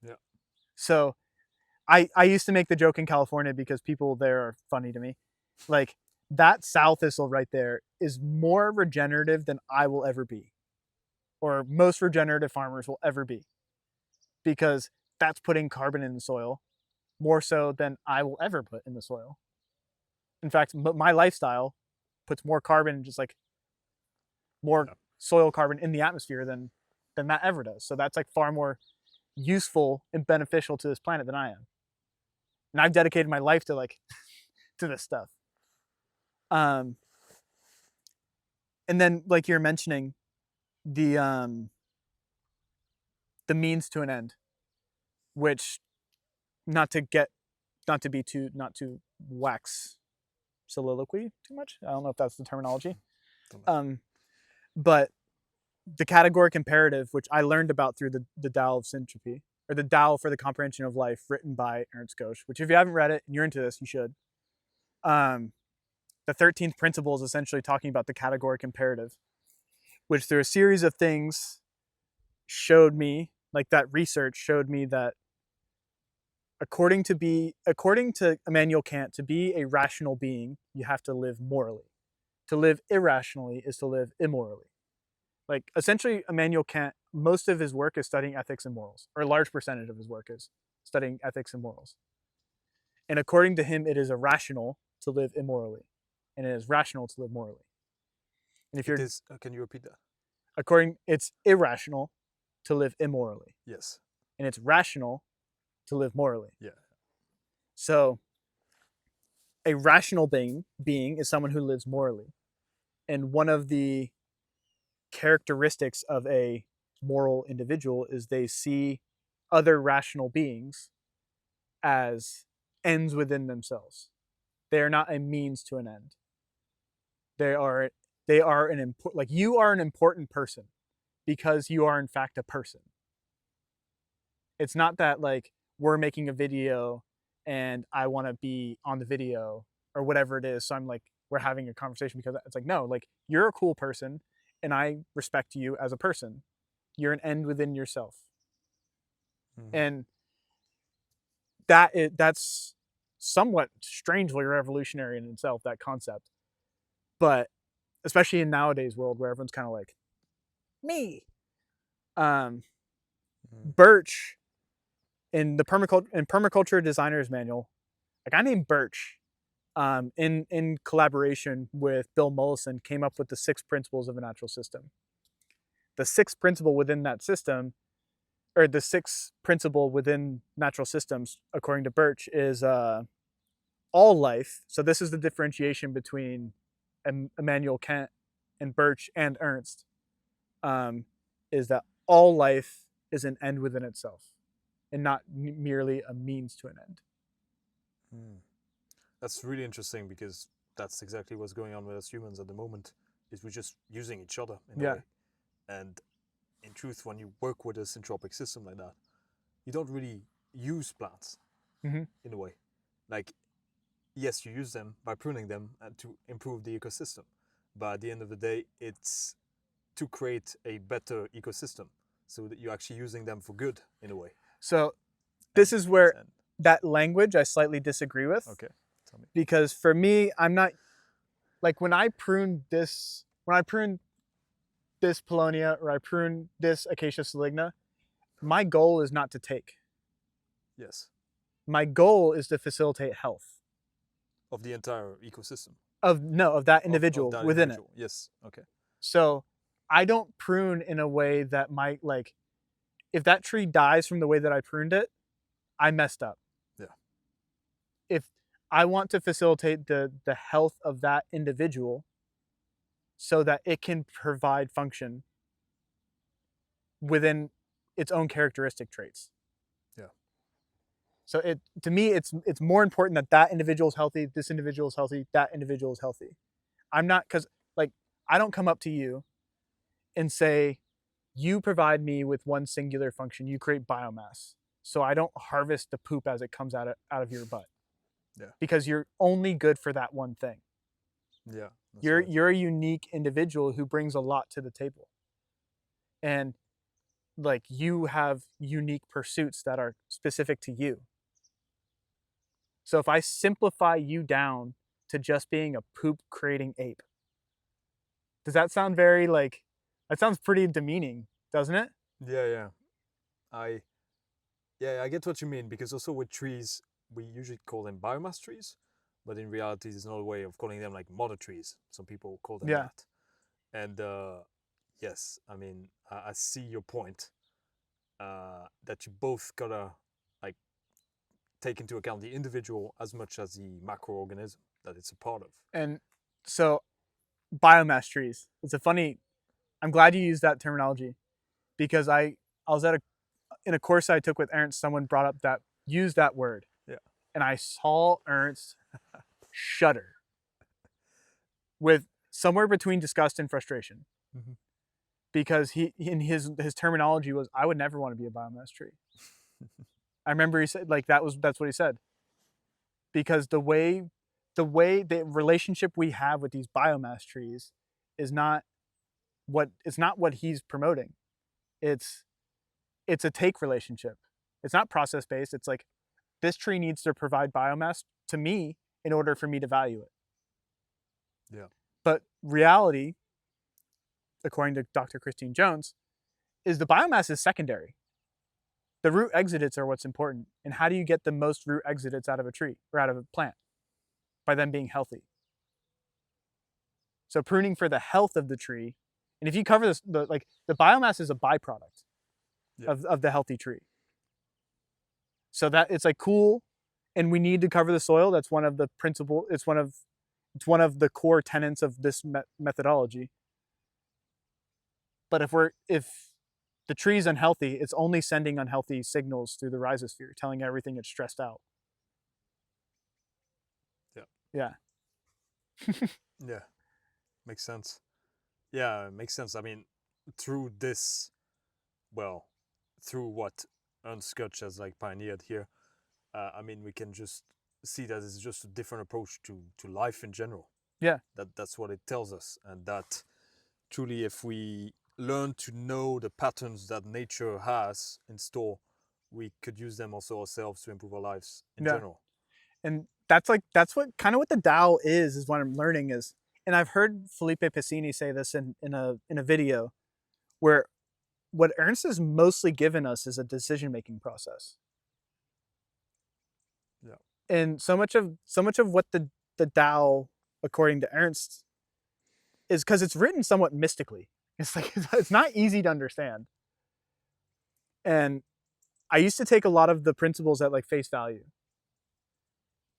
Yeah. So I used to make the joke in California because people there are funny to me. Like that sow thistle right there is more regenerative than I will ever be, or most regenerative farmers will ever be, because that's putting carbon in the soil more so than I will ever put in the soil. In fact, my lifestyle puts more carbon, just like more soil carbon in the atmosphere than that ever does. So that's like far more useful and beneficial to this planet than I am. And I've dedicated my life to like to this stuff. And then like you're mentioning the means to an end, which not to wax soliloquy too much. I don't know if that's the terminology. But the categoric imperative, which I learned about through the Tao of Syntropy, or the Tao for the Comprehension of Life, written by Ernst Gosch, which if you haven't read it and you're into this, you should. The 13th principle is essentially talking about the categoric imperative, which through a series of things showed me, like that research showed me that according to Immanuel Kant, to be a rational being, you have to live morally. To live irrationally is to live immorally. Like essentially Immanuel Kant, most of his work is studying ethics and morals, or a large percentage of his work is studying ethics and morals. And according to him, it is irrational to live immorally, and it is rational to live morally. And if It is. Can you repeat that? It's irrational to live immorally. Yes. And it's rational to live morally. Yeah. So a rational being is someone who lives morally. And one of the characteristics of a moral individual is they see other rational beings as ends within themselves. They are not a means to an end. They are an important, like you are an important person because you are in fact a person. It's not that like we're making a video and I want to be on the video or whatever it is. So I'm like, we're having a conversation because it's like, no, like you're a cool person and I respect you as a person. You're an end within yourself. And that's somewhat strangely revolutionary in itself, that concept. But especially in nowadays world where everyone's kind of like, me. Birch in the permaculture designer's manual, a guy named Birch, in collaboration with Bill Mollison, came up with the 6 principles of a natural system. The 6th principle within that system, or the 6th principle within natural systems, according to Birch, is all life. So this is the differentiation between Immanuel Kant and Birch and Ernst, is that all life is an end within itself and not merely a means to an end. That's really interesting because that's exactly what's going on with us humans at the moment, is we're just using each other in a way. And in truth, when you work with a syntropic system like that, you don't really use plants in a way. Like, yes, you use them by pruning them to improve the ecosystem. But at the end of the day, it's to create a better ecosystem so that you're actually using them for good in a way. So this is where that language I slightly disagree with. Okay, tell me. Because for me, I'm not, like when I prune this Paulownia or I prune this Acacia saligna, my goal is not to take. Yes. My goal is to facilitate health. Of the entire ecosystem? Of that individual of that within individual. It. Yes, okay. So I don't prune in a way that might, like, if that tree dies from the way that I pruned it, I messed up. Yeah. If I want to facilitate the health of that individual so that it can provide function within its own characteristic traits. Yeah. So to me, it's more important that individual is healthy, this individual is healthy, that individual is healthy. I'm not, because like I don't come up to you and say, you provide me with one singular function, you create biomass, so I don't harvest the poop as it comes out of your butt. Yeah. Because you're only good for that one thing. Yeah. You're a unique individual who brings a lot to the table. And like you have unique pursuits that are specific to you. So if I simplify you down to just being a poop creating ape, does that sound very like, that sounds pretty demeaning, doesn't it? Yeah. I get what you mean, because also with trees, we usually call them biomass trees, but in reality, there's another way of calling them like mother trees. Some people call them that. And yes, I mean, I see your point, that you both gotta like take into account the individual as much as the macroorganism that it's a part of. And so biomass trees, I'm glad you used that terminology, because I was in a course I took with Ernst, someone brought up used that word. Yeah. And I saw Ernst shudder with somewhere between disgust and frustration. because he in his terminology was, I would never want to be a biomass tree. I remember he said, like, that's what he said, because the relationship we have with these biomass trees is not what he's promoting. It's a take relationship. It's not process based. It's like, this tree needs to provide biomass to me in order for me to value it. Yeah. But reality, according to Dr. Christine Jones, is the biomass is secondary. The root exudates are what's important. And how do you get the most root exudates out of a tree or out of a plant? By them being healthy. So pruning for the health of the tree. And if you cover this, the biomass is a byproduct of the healthy tree. So that it's like cool, and we need to cover the soil. That's one of the principle. It's one of the core tenets of this methodology. But if the tree is unhealthy, it's only sending unhealthy signals through the rhizosphere, telling everything it's stressed out. Yeah. Yeah. Makes sense. Yeah, it makes sense. I mean, through this, well, through what Ernst Kutsch has like pioneered here, I mean, we can just see that it's just a different approach to life in general. Yeah. That's what it tells us, and that truly, if we learn to know the patterns that nature has in store, we could use them also ourselves to improve our lives in general. And that's what the Tao is what I'm learning is. And I've heard Felipe Piscini say this in a video, where what Ernst has mostly given us is a decision-making process. Yeah. And so much of what the Tao, according to Ernst, is because it's written somewhat mystically. It's like, it's not easy to understand. And I used to take a lot of the principles at like face value.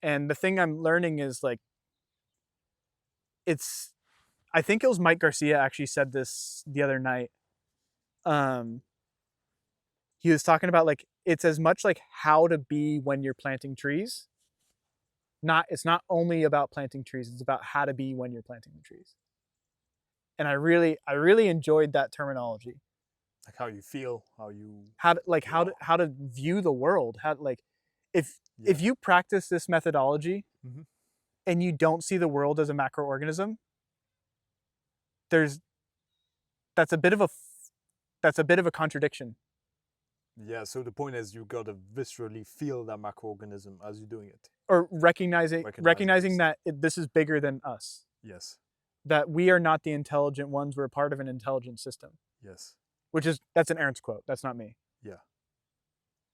And the thing I'm learning is like, I think it was Mike Garcia actually said this the other night. He was talking about like, it's as much like how to be when you're planting trees. It's not only about planting trees, it's about how to be when you're planting the trees. And I really enjoyed that terminology. Like how you feel, how you how to view the world. How, like, if you practice this methodology and you don't see the world as a macroorganism, that's a bit of a contradiction. Yeah, so the point is you gotta viscerally feel that macroorganism as you're doing it. Or recognizing that this is bigger than us. Yes. That we are not the intelligent ones, we're part of an intelligent system. Yes. That's an Ernst quote, that's not me. Yeah.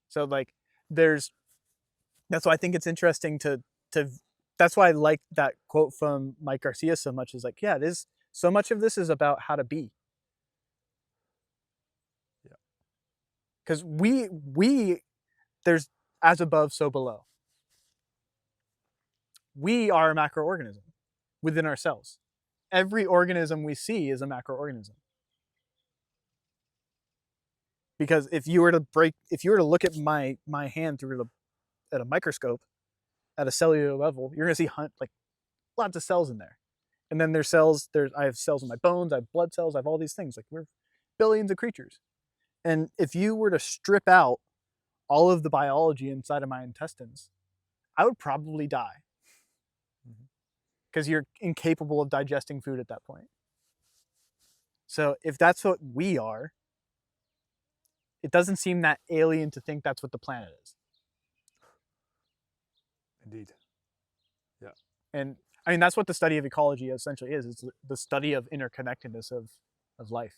So like that's why I think it's interesting to that's why I like that quote from Mike Garcia so much, is like, yeah, it is, so much of this is about how to be. Yeah. Because we there's as above, so below. We are a macroorganism within ourselves. Every organism we see is a macroorganism. Because if you were to look at my hand at a microscope at a cellular level, you're gonna see like lots of cells in there. And then there's cells, I have cells in my bones, I have blood cells, I have all these things. Like, we're billions of creatures. And if you were to strip out all of the biology inside of my intestines, I would probably die. Because you're incapable of digesting food at that point. So if that's what we are, it doesn't seem that alien to think that's what the planet is. Indeed. Yeah. And I mean, that's what the study of ecology essentially is. It's the study of interconnectedness of life.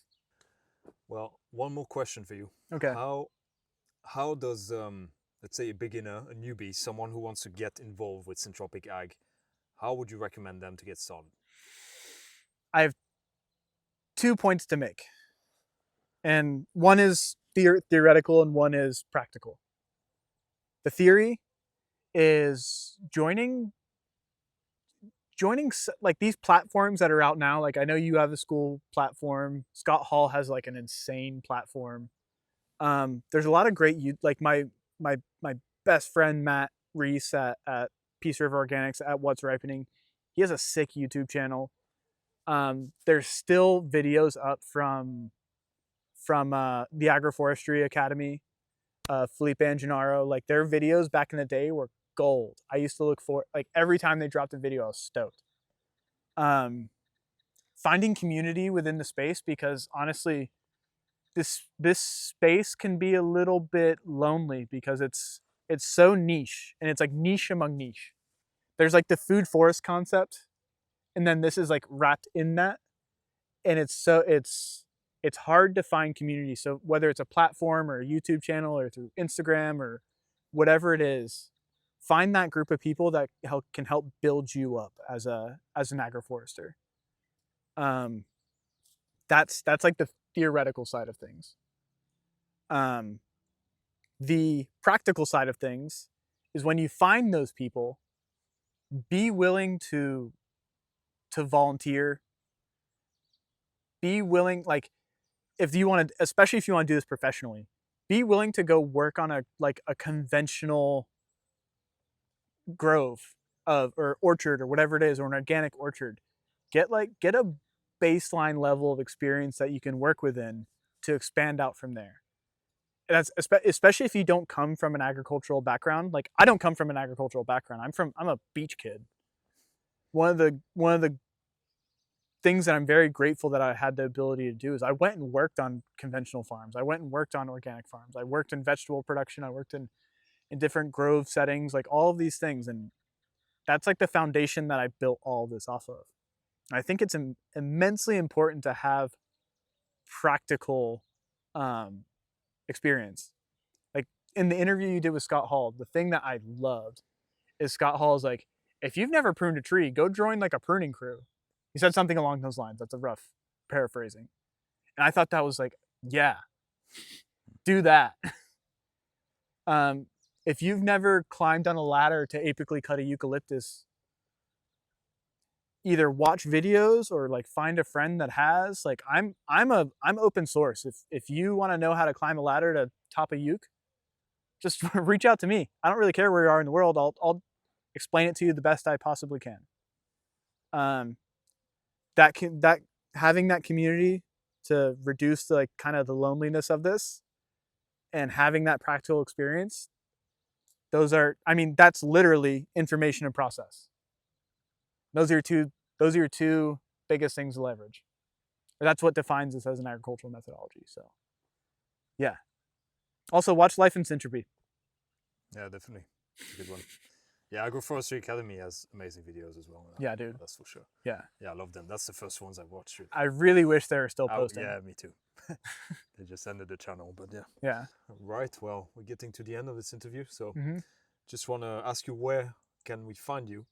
Well, one more question for you. Okay. How does let's say a beginner, a newbie, someone who wants to get involved with Syntropic Ag, how would you recommend them to get started? I have 2 points to make. And one is theoretical and one is practical. The theory is joining like these platforms that are out now. Like, I know you have a school platform. Scott Hall has like an insane platform. There's a lot of great, like my best friend Matt Reese at Peace River Organics at What's Ripening. He has a sick YouTube channel. There's still videos up from from the Agroforestry Academy, Felipe and Gennaro. Like their videos back in the day were gold. I used to look for, like, every time they dropped a video, I was stoked. Finding community within the space, because honestly, this space can be a little bit lonely because it's so niche, and it's like niche among niche. There's like the food forest concept, and then this is like wrapped in that, and it's hard to find community. So whether it's a platform or a YouTube channel or through Instagram or whatever it is, find that group of people that can help build you up as an agroforester. That's like the theoretical side of things. The practical side of things is when you find those people, be willing to volunteer. Be willing, like, if you want to, especially if you want to do this professionally, be willing to go work on a conventional grove or orchard or whatever it is, or an organic orchard. Get a baseline level of experience that you can work within to expand out from there. And that's especially if you don't come from an agricultural background. Like, I don't come from an agricultural background. I'm a beach kid. One of the things that I'm very grateful that I had the ability to do is I went and worked on conventional farms. I went and worked on organic farms. I worked in vegetable production. I worked in different grove settings, like all of these things. And that's like the foundation that I built all of this off of. I think it's immensely important to have practical experience. Like in the interview you did with Scott Hall, the thing that I loved is Scott Hall is like, if you've never pruned a tree, go join like a pruning crew. He said something along those lines. That's a rough paraphrasing. And I thought that was like, yeah, do that. If you've never climbed on a ladder to apically cut a eucalyptus, either watch videos or like find a friend that has. Like I'm open source. If you want to know how to climb a ladder to top a euc, just reach out to me. I don't really care where you are in the world. I'll explain it to you the best I possibly can. That having that community to reduce the, like, kind of the loneliness of this, and having that practical experience, that's literally information and process. Those are your two biggest things to leverage. That's what defines this as an agricultural methodology. So, yeah. Also, watch Life in Syntropy. Yeah, definitely. It's a good one. Yeah, Agroforestry Academy has amazing videos as well. Yeah, dude. That's for sure. Yeah. Yeah, I love them. That's the first ones I watched. I really wish they were still posting. Yeah, me too. They just ended the channel, but yeah. Yeah. Right. Well, we're getting to the end of this interview, so just want to ask you, where can we find you?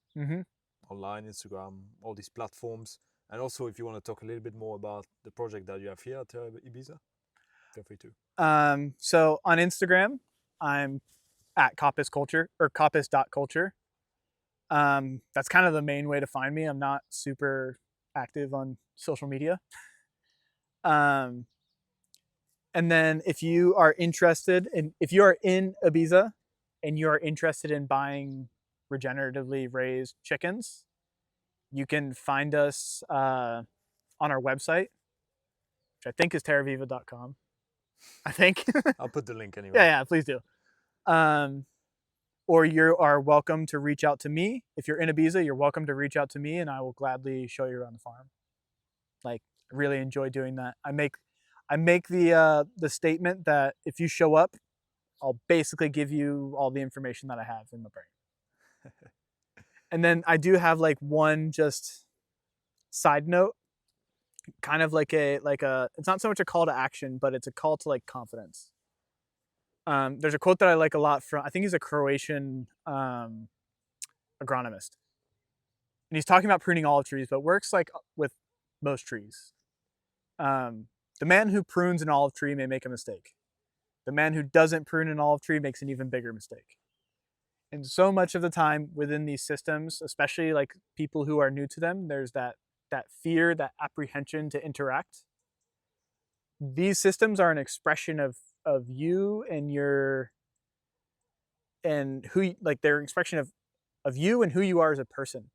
Online, Instagram, all these platforms, and also if you want to talk a little bit more about the project that you have here at Terra Ibiza, feel free to. So on Instagram, I'm at Coppice Culture, or coppice.culture. That's kind of the main way to find me. I'm not super active on social media. And then if you are in Ibiza and you are interested in buying regeneratively raised chickens, you can find us on our website, which I think is terraviva.com. I think. I'll put the link anyway. Yeah, please do. Or you are welcome to reach out to me. If you're in Ibiza, you're welcome to reach out to me, and I will gladly show you around the farm. Like, I really enjoy doing that. I make the statement that if you show up, I'll basically give you all the information that I have in my brain. And then I do have like one just side note, kind of like a it's not so much a call to action, but it's a call to like confidence. There's a quote that I like a lot from, I think he's a Croatian agronomist, and he's talking about pruning olive trees, but works like with most trees. The man who prunes an olive tree may make a mistake. The man who doesn't prune an olive tree makes an even bigger mistake. And so much of the time within these systems, especially like people who are new to them, there's that fear, that apprehension to interact. These systems are an expression of you and they're an expression of you and who you are as a person.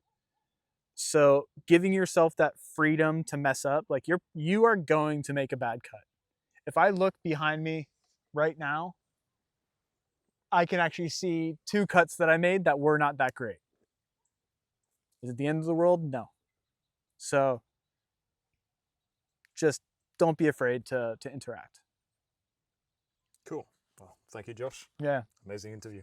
So giving yourself that freedom to mess up, like you are going to make a bad cut. If I look behind me right now, I can actually see 2 cuts that I made that were not that great. Is it the end of the world? No. So just don't be afraid to interact. Cool. Well, thank you, Josh. Yeah. Amazing interview.